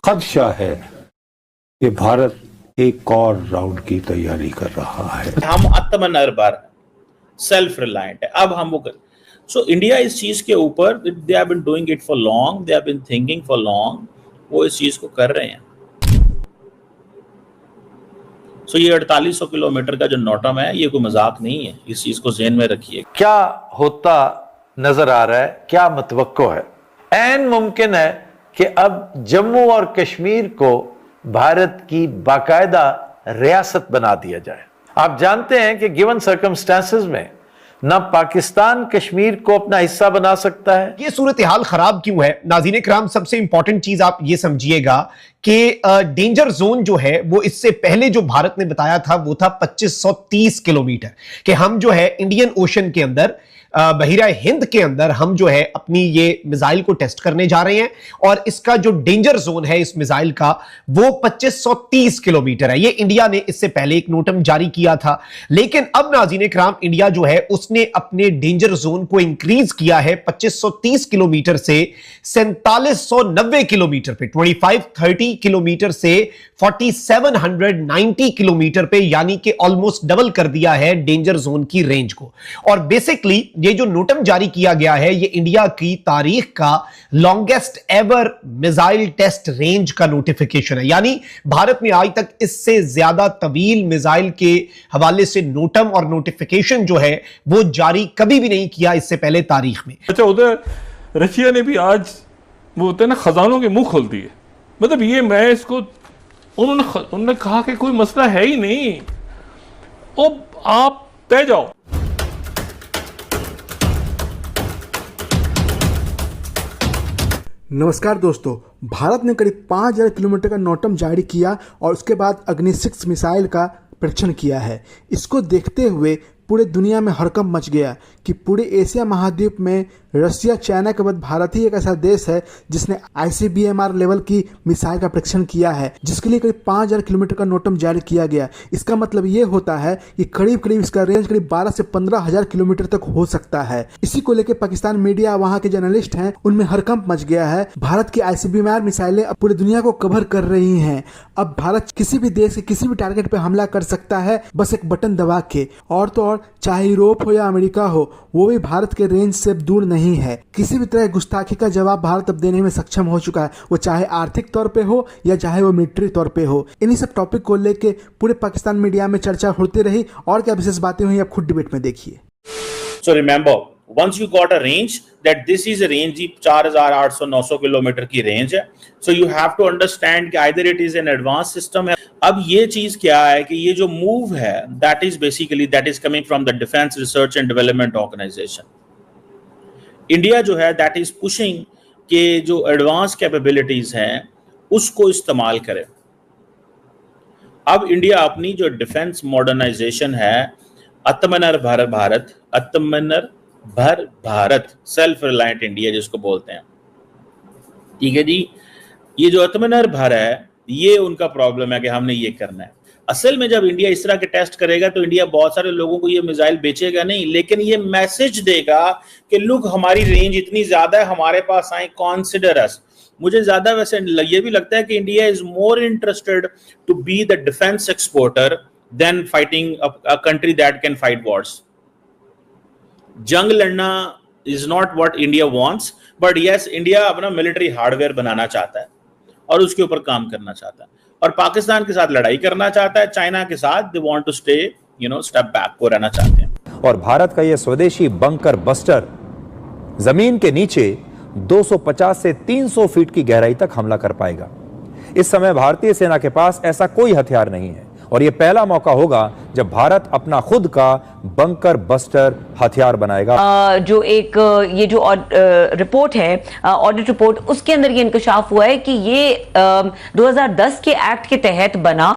खदशा है कि भारत एक और राउंड की तैयारी कर रहा है। हम आत्मनिर्भर सेल्फ रिलायंट है, अब हम वो कर। सो इंडिया इस चीज के ऊपर, they have been doing it for long, they have been thinking for long, वो इस चीज को कर रहे हैं। सो ये 4800 किलोमीटर का जो नोटम है, ये कोई मजाक नहीं है, इस चीज को ज़हन में रखिए। क्या होता नजर आ रहा है, क्या मतवक्को है? ऐन मुमकिन है कि अब जम्मू और कश्मीर को भारत की बाकायदा रियासत बना दिया जाए। आप जानते हैं कि गिवन सर्कमस्टेंसेस में ना पाकिस्तान कश्मीर को अपना हिस्सा बना सकता है। ये सूरत हाल खराब क्यों है? नाज़रीन किराम, सबसे इंपॉर्टेंट चीज आप ये समझिएगा कि डेंजर जोन जो है वो इससे पहले जो भारत ने बताया था वो था 2530 किलोमीटर, कि हम जो है इंडियन ओशन के अंदर, बहिरा हिंद के अंदर हम जो है अपनी ये मिसाइल को टेस्ट करने जा रहे हैं, और इसका जो डेंजर जोन है इस मिसाइल का वो 2530 किलोमीटर है। ये इंडिया ने इससे पहले एक नोटम जारी किया था, लेकिन अब नाज़रीन किराम इंडिया जो है उसने अपने डेंजर जोन को इंक्रीज किया है 2530 किलोमीटर से 4790 किलोमीटर पे, 2530 किलोमीटर से 4790 किलोमीटर पे, यानी कि ऑलमोस्ट डबल कर दिया है डेंजर जोन की रेंज को। और बेसिकली ये जो नोटम जारी किया गया है ये इंडिया की तारीख का longest ever missile test range का नोटिफिकेशन है, यानी भारत ने आज तक इससे ज्यादा तवील मिसाइल के हवाले से नोटम और नोटिफिकेशन जो है वो जारी कभी भी नहीं किया इससे पहले तारीख में। अच्छा, उधर रशिया ने भी आज वो होते हैं ना खजानों के मुंह खोल दिए। मतलब ये मैं इसको उन्होंने कहा कि कोई मसला है ही नहीं, अब आप तय जाओ। नमस्कार दोस्तों, भारत ने करीब 5000 किलोमीटर का नोटम जारी किया और उसके बाद अग्नि 6 मिसाइल का परीक्षण किया है। इसको देखते हुए पूरे दुनिया में हड़कंप मच गया कि पूरे एशिया महाद्वीप में रशिया, चाइना के बाद भारत ही एक ऐसा देश है जिसने ICBMR लेवल की मिसाइल का परीक्षण किया है, जिसके लिए करीब 5000 किलोमीटर का नोटम जारी किया गया। इसका मतलब ये होता है कि करीब करीब इसका रेंज करीब 12 से 15,000 किलोमीटर तक हो सकता है। इसी को लेकर पाकिस्तान मीडिया, वहाँ के जर्नलिस्ट हैं, उनमें हड़कंप मच गया है। भारत की ICBMR मिसाइलें अब पूरी दुनिया को कवर कर रही हैं। अब भारत किसी भी देश के किसी भी टारगेट पर हमला कर सकता है, बस एक बटन दबा के। और तो और चाहे यूरोप हो या अमेरिका हो, वो भी भारत के रेंज से दूर नहीं है। किसी भी तरह गुस्ताखी का जवाब भारत अब देने में सक्षम हो चुका है, वो चाहे आर्थिक तौर पे हो या चाहे वो मिलिट्री तौर पे हो। इन्हीं सब टॉपिक को लेके पूरे पाकिस्तान मीडिया में चर्चा होती रही, और क्या विशेष बातें हुई आप खुद डिबेट में देखिए। So remember, once you got a range that this is a range, 4800-900 kilometre की रेंज है, so you have to understand कि either it is an advanced system है। अब ये चीज क्या है कि ये जो मूव है that is basically that is coming from the Defense Research and Development Organization। India जो है that is pushing के जो एडवांस कैपेबिलिटीज हैं उसको इस्तेमाल करे। अब इंडिया अपनी जो डिफेंस मॉडर्नाइजेशन है, आत्मनिर्भर भारत, आत्मनिर्भर भारत, सेल्फ रिलायंट इंडिया जिसको बोलते हैं, ठीक है जी। ये जो आत्मनिर्भर है ये उनका प्रॉब्लम है कि हमने ये करना है। असल में जब इंडिया इस तरह के टेस्ट करेगा तो इंडिया बहुत सारे लोगों को ये मिसाइल बेचेगा नहीं, लेकिन ये मैसेज देगा कि लुक हमारी रेंज इतनी ज्यादा है, हमारे पास आए, कॉन्सिडर अस। मुझे ज्यादा वैसे ये भी लगता है कि India is more interested to be the defence exporter than fighting a country that can fight wars. जंग लड़ना is not what India wants, but yes India अपना मिलिट्री हार्डवेयर बनाना चाहता है और उसके ऊपर काम करना चाहता है, और पाकिस्तान के साथ लड़ाई करना चाहता है, चाइना के साथ they want to stay step back को रहना चाहते हैं। और भारत का यह स्वदेशी बंकर बस्टर जमीन के नीचे 250 से 300 फीट की गहराई तक हमला कर पाएगा। इस समय भारतीय सेना के पास ऐसा कोई हथियार नहीं है, और यह पहला मौका होगा जब भारत अपना खुद का बंकर बस्टर हथियार बनाएगा। जो एक ये जो रिपोर्ट है, ऑडिट रिपोर्ट, उसके अंदर ये इंकशाफ हुआ है कि ये 2010 के एक्ट के तहत बना।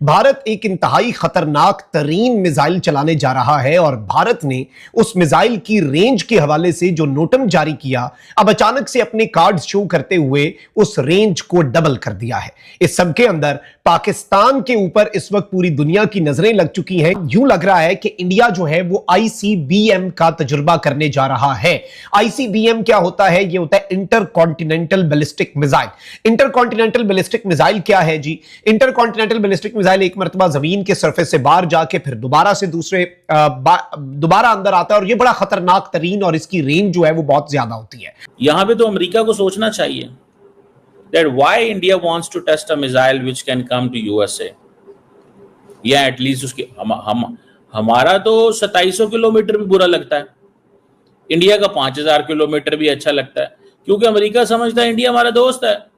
भारत एक इंतहाई खतरनाक तरीन मिसाइल चलाने जा रहा है और भारत ने उस मिसाइल की रेंज के हवाले से जो नोटम जारी किया, अब अचानक से अपने कार्ड शो करते हुए उस रेंज को डबल कर दिया है। इस सब के अंदर पाकिस्तान के ऊपर इस वक्त पूरी दुनिया की नजरें लग चुकी हैं। यूं लग रहा है कि इंडिया जो है वो ICBM का तजुर्बा करने जा रहा है। ICBM क्या होता है? ये होता है inter continental ballistic missile. Inter continental ballistic missile क्या है जी? इंटर कॉन्टिनेंटल बैलिस्टिक मिसाइल एक मरतबा जमीन के सरफेस से बाहर जाके फिर दोबारा से दोबारा अंदर आता है और ये बड़ा खतरनाक तरीन और इसकी रेंज जो है वो बहुत ज्यादा होती है। यहां पे तो अमेरिका को सोचना चाहिए that why India wants to test a missile which can come to USA, या एटलीस्ट उसके हमारा तो 2700 किलोमीटर भी बुरा लगता है, इंडिया का 5000 किलोमीटर भी अच्छा लगता है, क्योंकि अमेरिका समझता है इंडिया हमारा दोस्त है।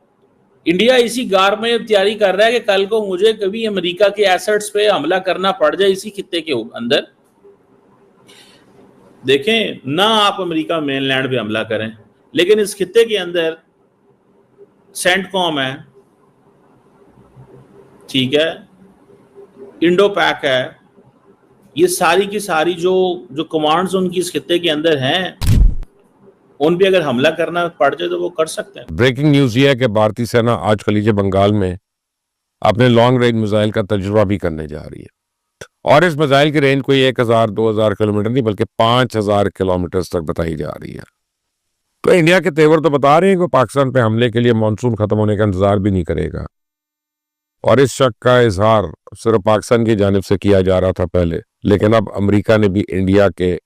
इंडिया इसी गार में तैयारी कर रहा है कि कल को मुझे कभी अमेरिका के एसेट्स पे हमला करना पड़ जाए इसी खित्ते के अंदर। देखें ना, आप अमेरिका मेनलैंड पे हमला करें, लेकिन इस खित्ते के अंदर सेंटकॉम है, ठीक है, इंडो पैक है, ये सारी की सारी जो कमांड्स उनकी इस खित्ते के अंदर हैं, उन पे अगर हमला करना पड़ जाए तो वो कर सकते हैं। ब्रेकिंग न्यूज ये है कि भारतीय सेना आज खलीज बंगाल में अपने लॉन्ग रेंज मिसाइल का तजुर्बा भी करने जा रही है और इस मिसाइल की रेंज कोई 1000-2000 किलोमीटर नहीं बल्कि 5000 किलोमीटर तक बताई जा रही है। तो इंडिया के तेवर तो बता रहे हैं कि पाकिस्तान पे हमले के लिए मानसून खत्म होने का इंतजार भी नहीं करेगा और इस शक का इजहार सिर्फ पाकिस्तान की जानिब से किया जा रहा था पहले, लेकिन अब अमेरिका ने भी इंडिया के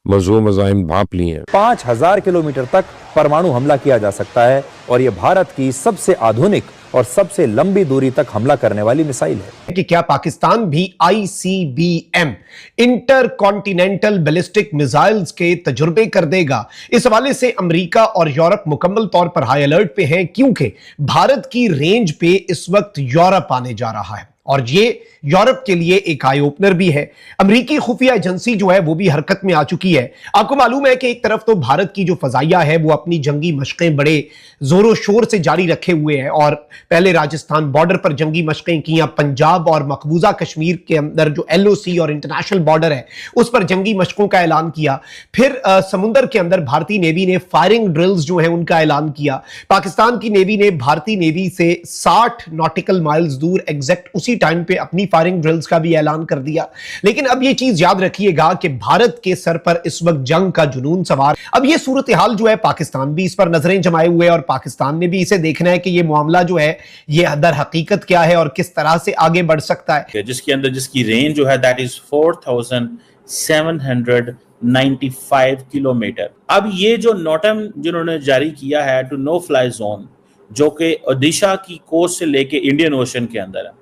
मज़ूम मज़ाहिम भांप लिए हैं। 5000 किलोमीटर तक परमाणु हमला किया जा सकता है और यह भारत की सबसे आधुनिक और सबसे लंबी दूरी तक हमला करने वाली मिसाइल है। कि क्या पाकिस्तान भी ICBM inter continental ballistic missiles के तजुर्बे कर देगा? इस हवाले से अमेरिका और यूरोप मुकम्मल तौर पर हाई अलर्ट पे हैं, क्योंकि भारत की रेंज पे इस वक्त यूरोप आने जा रहा है और ये यूरोप के लिए एक आई ओपनर भी है। अमेरिकी खुफिया एजेंसी जो है वो भी हरकत में आ चुकी है। आपको मालूम है कि एक तरफ तो भारत की जो फजाइया है वो अपनी जंगी मशकें बड़े जोरों शोर से जारी रखे हुए है और पहले राजस्थान बॉर्डर पर जंगी मशकें की, पंजाब और मकबूजा कश्मीर के अंदर जो LOC और इंटरनेशनल बॉर्डर है उस पर जंगी मशकों का ऐलान किया। फिर समुद्र के अंदर भारतीय नेवी ने फायरिंग ड्रिल्स जो है उनका ऐलान किया। पाकिस्तान की नेवी ने भारतीय नेवी से 60 नॉटिकल माइल्स दूर एग्जैक्ट उसी टाइम पे अपनी फायरिंग ड्रिल्स का भी ऐलान कर दिया। लेकिन अब ये चीज याद रखिएगा कि भारत के सर पर इस वक्त जंग का जुनून सवार। अब ये सूरत हाल जो है पाकिस्तान भी इस पर नजरें जमाए हुए और पाकिस्तान ने भी इसे देखना है कि ये मामला जो है ये दर हकीकत क्या है और किस तरह से आगे बढ़ सकता है। जिसके अंदर जिसकी रेंज जो है दैट इज 4795 किलोमीटर। अब ये जो नोटम जिन्होंने जारी किया है टू नो फ्लाई जोन, जो कि ओडिशा की कोस्ट से लेके इंडियन ओशन के अंदर है,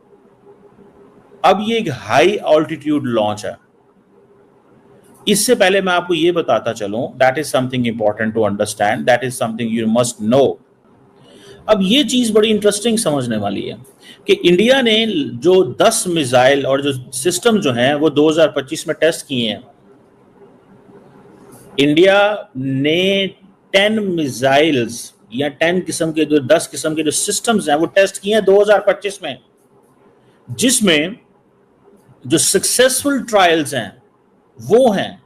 अब ये एक हाई ऑल्टीट्यूड लॉन्च है। इससे पहले मैं आपको ये बताता चलूं, that is something important to understand, that is something you must know. अब ये चीज बड़ी इंटरेस्टिंग समझने वाली है कि इंडिया ने जो 10 मिसाइल और जो सिस्टम जो हैं वो 2025 में टेस्ट किए हैं। इंडिया ने 10 मिसाइल्स या 10 किस्म के जो 10 किस्म के जो सिस्टम्स हैं वो टेस्ट किए हैं 2025 में, जिसमें जो सक्सेसफुल ट्रायल्स हैं वो हैं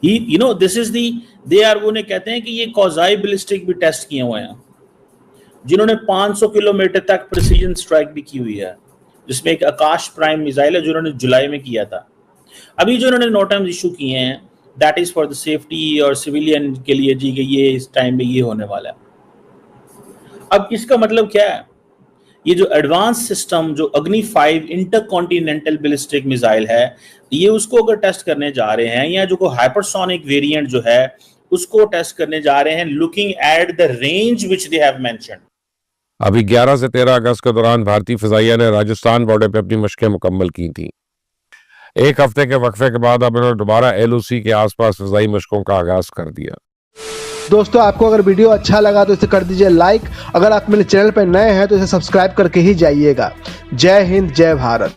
you know this is the they are, वो ने कहते हैं कि ये कौजाई बैलिस्टिक भी टेस्ट किए हुए हैं, जिन्होंने 500 किलोमीटर तक प्रिसीजन स्ट्राइक भी की हुई है, जिसमें एक आकाश प्राइम मिसाइल है जो उन्होंने जुलाई में किया था। अभी जो उन्होंने नोटम्स इशू किए हैं that is for the safety और सिविलियन के लिए जी कि ये इस टाइम में ये होने वाला है। अब इसका मतलब क्या है? ये जो एडवांस सिस्टम जो अग्नि 5 इंटरकॉन्टिनेंटल बैलिस्टिक मिसाइल है, ये उसको अगर टेस्ट करने जा रहे हैं, या जो हाइपरसोनिक वेरिएंट जो है उसको टेस्ट करने जा रहे हैं, looking at the range which they have mentioned. अभी 11 से 13 अगस्त के दौरान भारतीय फिजाइया ने राजस्थान बॉर्डर पे अपनी मशकें मुकम्मल की थी। एक हफ्ते के वक्फे के बाद अब इन्होंने दोबारा LOC के आसपास फिजाई मशकों का आगाज कर दिया। दोस्तों, आपको अगर वीडियो अच्छा लगा तो इसे कर दीजिए लाइक। अगर आप मेरे चैनल पर नए हैं तो इसे सब्सक्राइब करके ही जाइएगा। जय हिंद, जय भारत।